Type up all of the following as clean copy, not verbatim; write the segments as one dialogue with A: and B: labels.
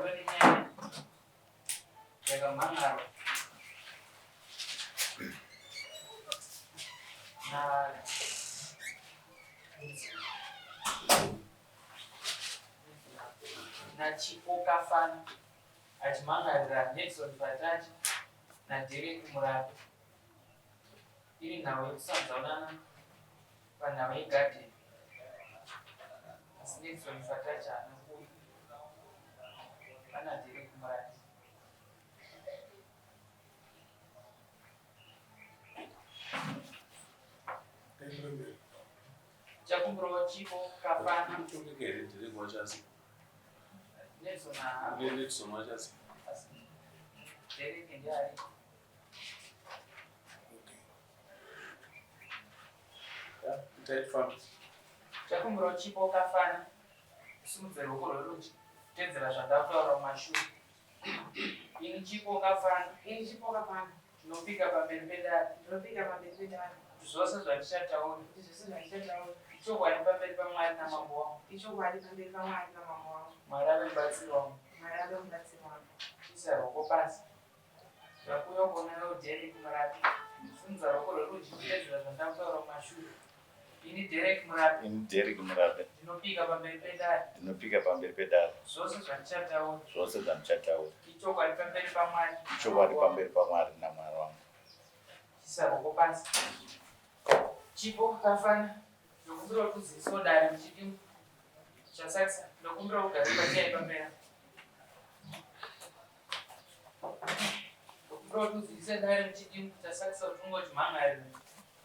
A: Wapennya jaga mangar. Na chipo kafana achimangarira Nelson Patachi na Derek Murapi. Iri nhawe yekusanzaunana panhau yegarden. Asi Nelson Patachi haana kuuya. Pana Derek Murapi. Chakumbiro chipo kafana. Nelson wachasi. Derek ndiye. Chakumbiro chipo kafana. Simudze ruoko rwerudyi. Tedzera zvandakutaura mumashure. Ini chipo kafana. Tinopika pamberi pedare. Zvose zvandichataura. Chokwadi pamberi paMwari namambo wangu. Mwari ave mubatsiri wangu. Isa ruoko pasi. Zvakuuya kuona iwo Derek Murapi. Simudza ruoko rwerudyi. Tedzera zvandakutaura mumashure. Ini Derek Murapi. Ndinopika pamberi pedare. Zvose zvandichataura. Ichokwadi pamberi paMwari namwari wangu. Isa ruoko pasi. Chipo kafana. Ndokumbira kudzidzisa dare muchidimo chasakisa. Ndokumbira kugara pachai pamberi. Ndokumbira kudzidzisa dare muchidimo chasakisa kuti ungoti mangarira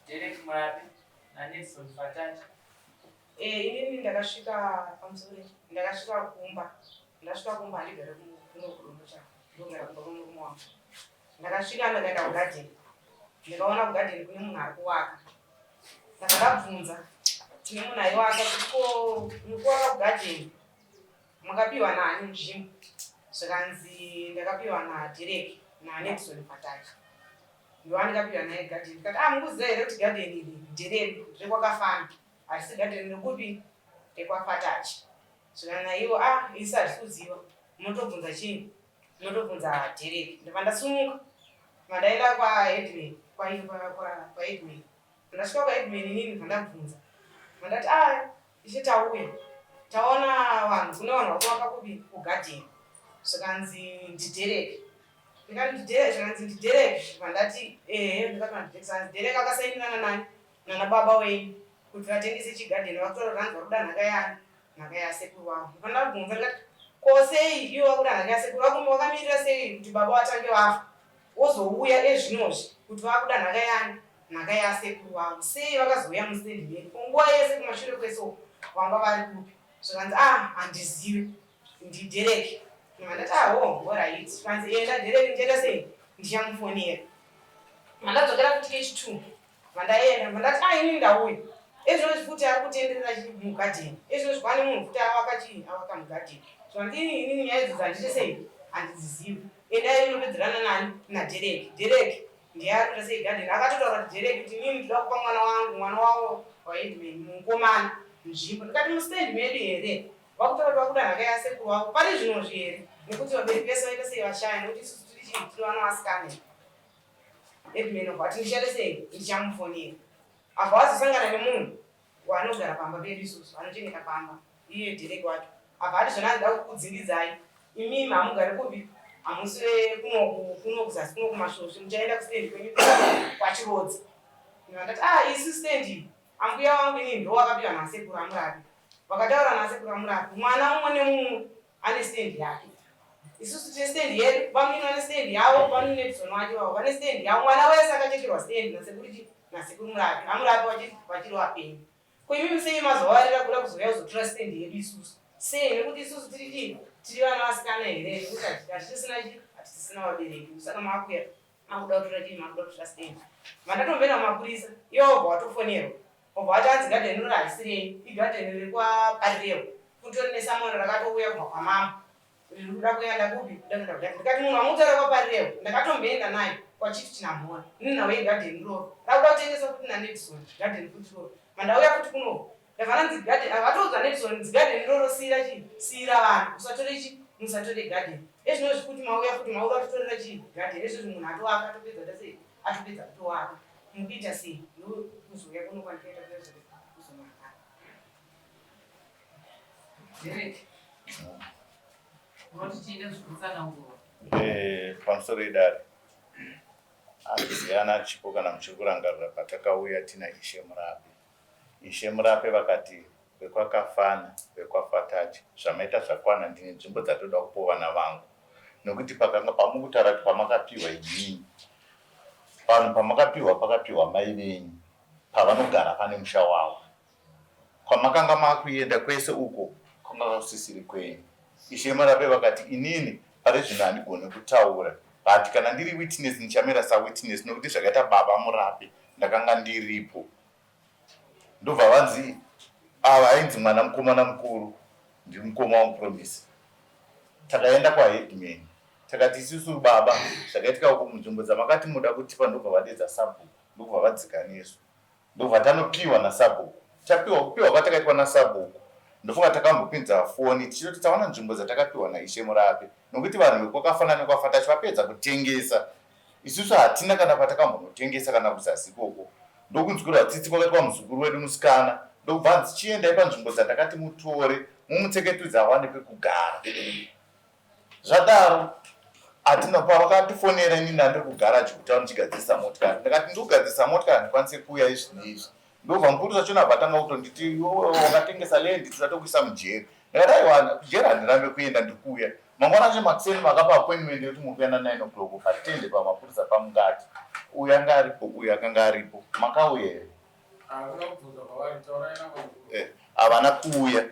A: Derek Murapi na Nelson Patachi.
B: Inini ndakasvika kumba. Ndasvika kumba ndigare kunokurumusha. Ndogara kumba kunorume wangu. Ndakasvika ndakaenda kugadheni. Ndikaona kugadheni kune munhu ari kuwaka. Ndakabvunza tine munhu aiwaka kuti mukuwaka kugadheni makapiwa naani nzvimbo. Zvikanzi ndakapiwa naDerek naNelson Patachi. Ndovandikapiwa naye gadheni. Ndikati mukuziva here kuti gadheni iri Derek rekwakafana. Asi gadheni rekupi rekwapatachi. Zvikana iwo isi hazvisi kuziva. Munotobvunza chii? Munotobvunza Derek. Ndobva ndasumuka. Mandaenda kwaHeadman. KwaHeadman. Ndasvika kwaHeadman inini ndandabvunza. Mandati ichitauya. Taona vanhu kune vanhu vakuwaka kupi kugadheni. Zvikanzi ndiDerek. Zvikanzi ndiDerek. Mandati ndikati Derek akasainirana nani nana baba wenyu kuti vatengese chigadheni vakutora ranzwa kuda nhaka yani. Nhaka yasekuru wavo. Ndandabvunza ndikati kosei iwo wakuda nhaka yasekuru wako wakamirira sei kuti baba vatange vafa. Wozouya ezvinozvi kuti vakuda nhaka yani. Nhaka yasekuru wavo. Sei vakazouya mustendi medu. Nguva yese kumashure kweso vanga vari kupi. Zvikanzi handizive. NdiDerek. Mandati alright. Zvikanzi enda Derek ndienda sei? Ndichamufonera. Mandadzokera kuti H2. Mandaenda. Mandati inini ndauya. Ezvinozvi futi ari kutenderera mugadheni. Ezvinozvi pane munhu futi awaka mugadheni. Zvikanzi inini nyaya idzodzo handiti sei? Handidzizivi. Endai munopedzerana nani naDerek. Derek ndiye ari kuita sei gadheni. Akatotaura kuti Derek kuti inini ndinoda kupa mwana wavo waHeadman mukomana nzvimbo. Ndikati mustendi medu here? Vakutora kuti vakuda nhaka yasekuru wavo. Pane zvinozvi here? Nekuti vabereki vese vaita sei vashaya nekuti isusu tiri vana vasikana. Headman wati ndichade sei? Ndichamufonera. Abva wazosangana nemunhu wanogara pamba pedu isusu anochengeta pamba. Iye Derek wacho. Abva ati zvona ndida kukudzingidzai. Imimi hamugari kupi? Hamusi kuno kuzasi kuno kumasvovi. Muchaenda kustendi kwenyu kwaChirodzi. Ndikati isi stendi. Ambuya wangu inini ndo wakapiwa nasekuru aMurapi. Vakataura nasekuru aMurapi. Mwana umwe nemumwe ane stendi yake. Isusu tine stendi yedu. Vamwe vane stendi yavo. Vamwe Nelson wacho wavo vane stendi yavo. Mwana wese akachekerwa stendi nasekuru Murapi. aMurapi vachiri vapenyu. Kuimimi sei mazovarira kuda kuzouya kuzotora stendi yedu isusu. Sei nekuti isusu tiri vana vasikana here. Nekuti hatisisina vabereki. Saka makuya makuda kutora chii? Makuda kutora stendi. Mandatomboenda kumapurisa. Ivo wabva watofonerwa. Wabva wati hanzi gadheni rino harisirei. Igadheni riri kwaParirevo. Kutori nesamoni rakatouya kubva kwamama. Rikuda kuenda kupi? Ndikati munhu amutaura kwaParirevo. Ndakatomboenda naye kwaChief Chinamhora. Ninhawe igadheni roro. Rakuda kutengeswa kuti naNelson. Gadheni kuti roro. Mandauya kuti kuno. Ndavana nzigadheni. Avatoudzwa Nelson nzigadheni roro siyira chii? Siyira vanhu. Usatore chii? musatore garden ezvinozvi kuti mauya kuti mauya kutorera chigarden ezvozvi munhu atoaka atopedza tase atopedza kutoaka mukuita sei nokuzouya kunokwanikaita kuzomaka
A: Derek unoti tiine zvikutsanangurwa
C: pamusoro edare handiziyana chipo kana muchiri kurangarira patakauya tina Ishe Murape vakati vekwakafana vekwafatachi zvamaita zvakwana ndine nzvimbo dzatoda kupo vana vangu nokuti pakanga pamukutaura kuti pamakapiwa inini vanhu pamakapiwa pakapiwa mai venyu pavanogara pane musha wavo kwamakanga makuenda kwese uko kwanga kusisiri kwenyu. Ishe Murape vakati inini pari zvino handigoni kutaura but kana ndiri witness nichamira sawitness nokuti zvakaita baba Murape ndakanga ndiripo. Ndobva vanzi ava ainzi mwana mukomana mukuru ndiri mukoma wamupromisi. Takaenda kwaheadman takati isusu baba zvakaitika uko munzvimbo dzamakati muda kutipa ndobva vadedza sabhuku ndobva vadzika nesu ndobva tanopiwa nasabhuku kupiwa kwatakaitwa nasabhuku ndofunga takambopinza foni tichitoti tawana nzvimbo dzatakapiwa naIshe Murape nokuti vanhu vekwakafana nekwafatachi vapedza kutengesa isusu hatina kana patakambonotengesa kana kuzasi ikoko ndokunzwirwa tsitsi kwakaitwa muzukuru wedu musikana ndobva hanzi chiendai panzvimbo dzandakati mutore mumutseketudza awane pekugara zvadaro hatina pavakatifonera inini handiri kugaraji kuti vanochigadzirisa motikari ndakati ndikugadzirisa motikari handikwanise kuuya izvi neizvi ndobva mukuru zvachona bvatanga kutonditi wakatengesa lendi tidatokuisa mujeri ndakati aiwa kujeri handirambe kuenda ndikuuya mangwana acho makuseni makapa appointment yekuti muri kuenda 9 o'clock patende pamapurisa pamungati uyu anga aripo uyu akanga aripo makauya here havana kuuya.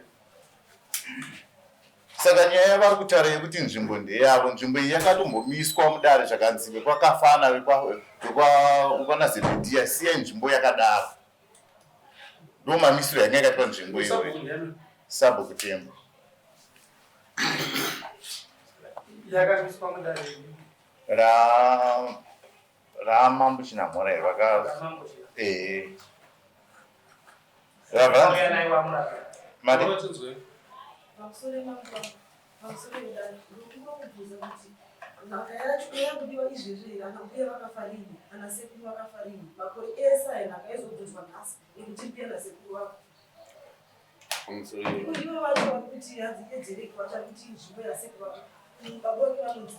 C: Saka nyaya yavari kutaura yekuti nzvimbo ndeyavo nzvimbo iyi yakatombomiswa mudare zvakanzi vekwakafana vekwanazebhedhiya siyai nzvimbo yakadaro ndomamisiro yanga yakaitwa nzvimbo iyoyo sabhuku tembo ramambo chinamhora here
D: nhaka yacho yakudiwa izvezvi anambuya vakafarini anasekuru vakafarini makore ese aya nhaka izobvunzwa nhasi nekuti mbuya nasekuru vako ivo vacho vari kuti hanzi edzereki vachakuti nzvimbo yasekuru vako baba vake vanonzi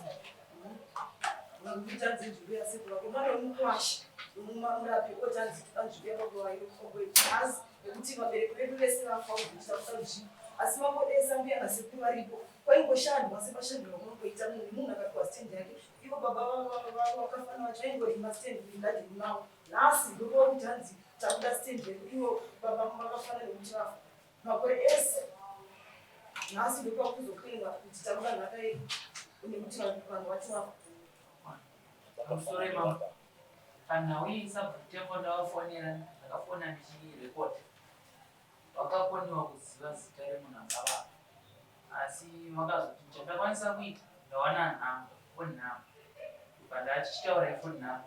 D: vakuita nzi nzvimbo yasekuru vako mwana wemukwasha Murape otanzi panzvimbo yavagovaiogohasi nekuti vabereki vedu vese vafa uzochita kusaruzvi asi mangodesa mbuya nasekuru varipo kwaingoshandwa sepashandwa kunongoita munhu akapiwa stendi yake ivo baba vakafana vacho vaingorima stendi kuingadhini mavo nhasi ndokuti hanzi takuda stendi yedu ivo baba vakafana nekuti vafa makore ese nhasi ndokuva kuzoklingwa kuti takuda nhaka yedu nekuti vanhu vati vafa
A: pamusoro imamo kana uisabhuku tembo ndavafonera ndakafona ndichirekodi vakakoniwa kuziva zita remunhu angavava asi vakazoti chandakwanisa kuita ndawana nhamba foni nhamba pandachichitaurai foni nhamba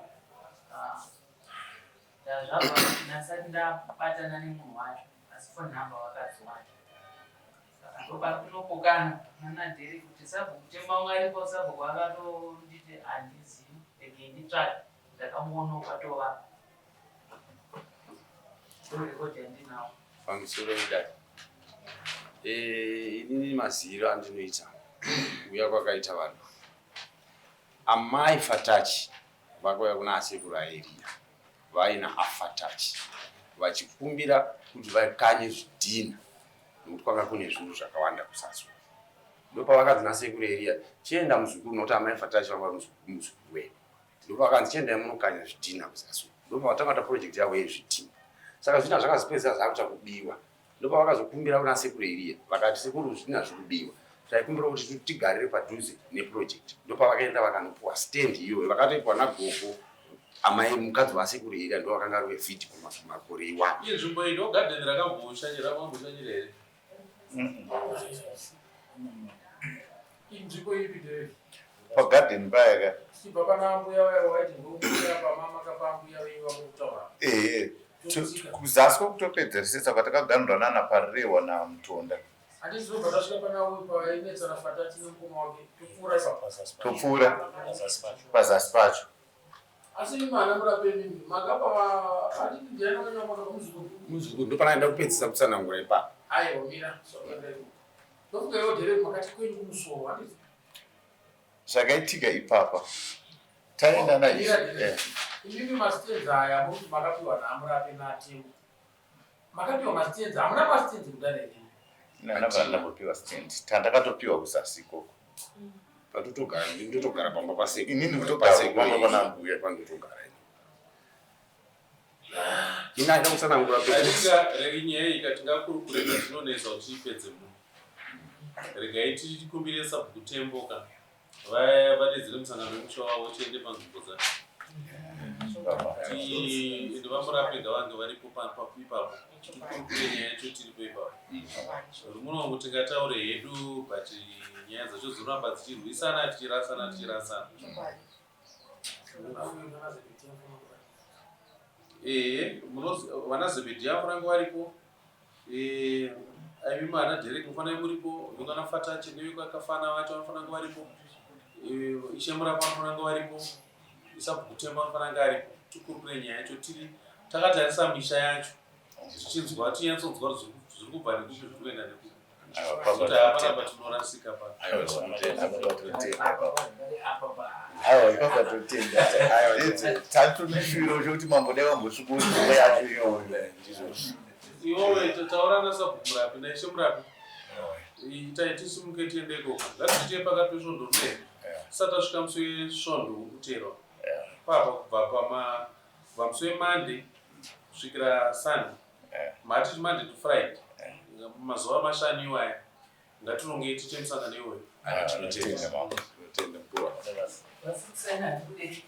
A: ndazvabva nasati ndabatana nemunhu wacho asi foni nhamba vakadziwana saka ndopakunokokana nanadheri kuti sabhuku tembo anga aripo sabhuku akatonditi handizivi ege nditsvake ndakamuona ukatova ndorekodi yandinawo
E: pamusoro edare inini maziro andinoita kuuya kwakaita vanhu amai Fatachi vakauya kuna asekuru aEria vaina aFatachi vachikumbira kuti vakanye zvidhina nokuti kwanga kune zvinhu zvakawanda kusaswa ndopavakadzi nasekuru aEria chienda muzukuru nokuti amai Fatachi vanga muzukuru wedu ndopavakanzi chiendai munokanya zvidhina kusaswa ndopavatakata project yavo yezvidhina saka zvidhina zvakazopedzisa zvakuta kubiwa ndopavakazokumbira kuna sekuru aEria vakati sekuru zvidhina zvikubiwa taikumbira kuti tigarire padhuze neproject ndopavakaenda vakanopuwa stand iyoyo vakatoipwa nagogo amai mukadzi wasekuru aEria ndo vakanga ari wevhiti kumakore iwapo
F: iye nzvimbo iyi ndogadheni rakamboshanyira rakamboshanyira here inzvimbo ipi ndeye
C: pagadheni payaka
F: chibva pana mbuya waya waiti ndokuya pamama kapambuya veiva mukutaura
C: kuzasi kwokutopedzeresesa kwatakaganuranana parirewa namutonda
F: Andizobva tasvika pana uyu painetsana Fatach nemukoma wake topfuura ipapo.
C: topfuura pazasi pacho.
F: Asi imana murape mimi makapa anditi ndiani kanyamaka
E: muzukuru ndopanaenda kupedzisa kutsanangura ipapo.
F: aiwa mira ndofunga yodhereko makati kwenyu kumusuwo handiti
C: Zvakaitika ipapa taenda naizvo.
F: imimi masitenzi aya muti makapiwa naamurape natembo makapiwa masitenzi hamuna masitenzi kudana inini
C: Ndambopiwa stand. Tandakatopiwa kuzasi ikoko.
E: Ndotogara pamba paseki.
C: Inini ndotogara pamba panambuya
E: pandotogara. Ina ida kutsanangura
G: reginyaya ikati ngakurukureta zvinonesa kuti ipedze munhu. Regai tichikumbire sabhuku temboka. Vaya vadedzere musangano wemusha wavo tiende panzvimbo dzacho. Ende vamurape ngavange varipo ipapo. Tikurukure nyaya yacho tiripo ipapo. Muno tingataure hedu but nyaya dzacho dzinoramba dzichirwisana tichirasana. Vana Zebedhia Frank varipo. Aimima ana Derek mufana muripo. Vana Fatach nevekafana vacho vanofana kunge varipo. Ishe Murape vanofana kunge varipo. Sabhuku Tembo vanofana kunge varipo. Tikurukure nyaya yacho tiri takatarisa misha yacho. Tichinzwa tinyatsonzwa zviri kubva nekupi zviri kuenda nekupi. Kuti hapana patinorasika pa.
C: Aiwa ipapa totenda. Tatoneshiro kuti mamboda vambosvika kuziva yacho iyoyo.
F: Iwowe taura naSabhuku Murape naIshe Murape. Itai tisimuke tiendeko. Ngatiite pakati pesvondo rwude. Tisati tasvika musi wesvondo utero. Papa kubva pamusi weMonday kusvikira Sunday. Matiti Monday to Friday. Mazuva mashanu iwaya. Ngatinonge tiite musangano iwoyo.
E: Tinotenda mukuru.
A: Vasikusaina kuti